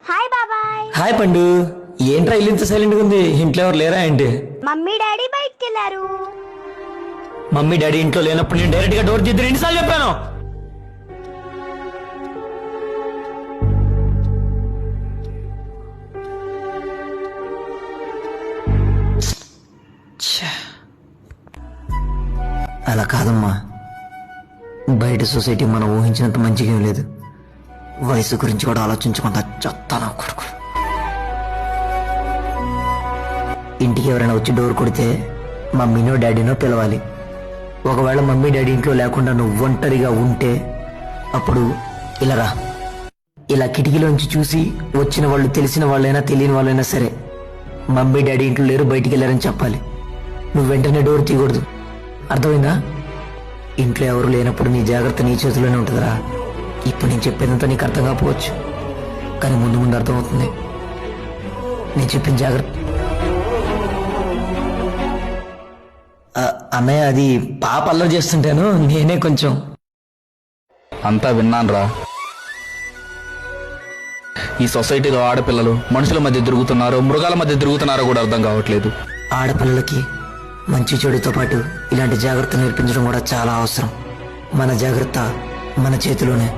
Hi బాబాయ్. Hi పండు. ఏంట్రా ఇల్లు ఇంత సైలెంట్ గా ఉంది? ఇంట్లో ఎవరు లేరా ఏంటి? మమ్మీ డాడీ బయటికి వెళ్ళారు. మమ్మీ డాడీ ఇంట్లో లేనప్పుడు నేను డైరెక్ట్ గా డోర్ తీద్దాం ఎన్నిసార్లు చెప్పాను? అలా కాదమ్మా, బయట సొసైటీ మనం ఊహించినంత మంచిగా ఏం లేదు. వయసు గురించి కూడా ఆలోచించకుండా చెప్తాను కొడుకు. ఇంటికి ఎవరైనా వచ్చి డోర్ కొడితే మమ్మీనో డాడీనో పిలవాలి. ఒకవేళ మమ్మీ డాడీ ఇంట్లో లేకుండా నువ్వు ఒంటరిగా ఉంటే అప్పుడు ఇలా రా. ఇలా కిటికీలోంచి చూసి వచ్చిన వాళ్ళు తెలిసిన వాళ్ళైనా తెలియని వాళ్ళైనా సరే మమ్మీ డాడీ ఇంట్లో లేరు, బయటికి వెళ్ళారని చెప్పాలి. నువ్వు వెంటనే డోర్ తీయకూడదు, అర్థమైందా? ఇంట్లో ఎవరు లేనప్పుడు నీ జాగ్రత్త నీ చేతిలోనే ఉంటుందిరా. ఇప్పుడు నేను చెప్పేదంతా నీకు అర్థం కాకపోవచ్చు, కానీ ముందు ముందు అర్థమవుతుంది. నేను చెప్పిన జాగ్రత్త. అన్నయ్య, అది పాప అల్లరి చేస్తుంటాను, నేనే కొంచెం. అంతా విన్నానురా. ఈ సొసైటీలో ఆడపిల్లలు మనుషుల మధ్య తిరుగుతున్నారో మృగాల మధ్య తిరుగుతున్నారో కూడా అర్థం కావట్లేదు. ఆడపిల్లలకి మంచి చెడుతో పాటు ఇలాంటి జాగ్రత్త నేర్పించడం కూడా చాలా అవసరం. మన జాగ్రత్త మన చేతిలోనే.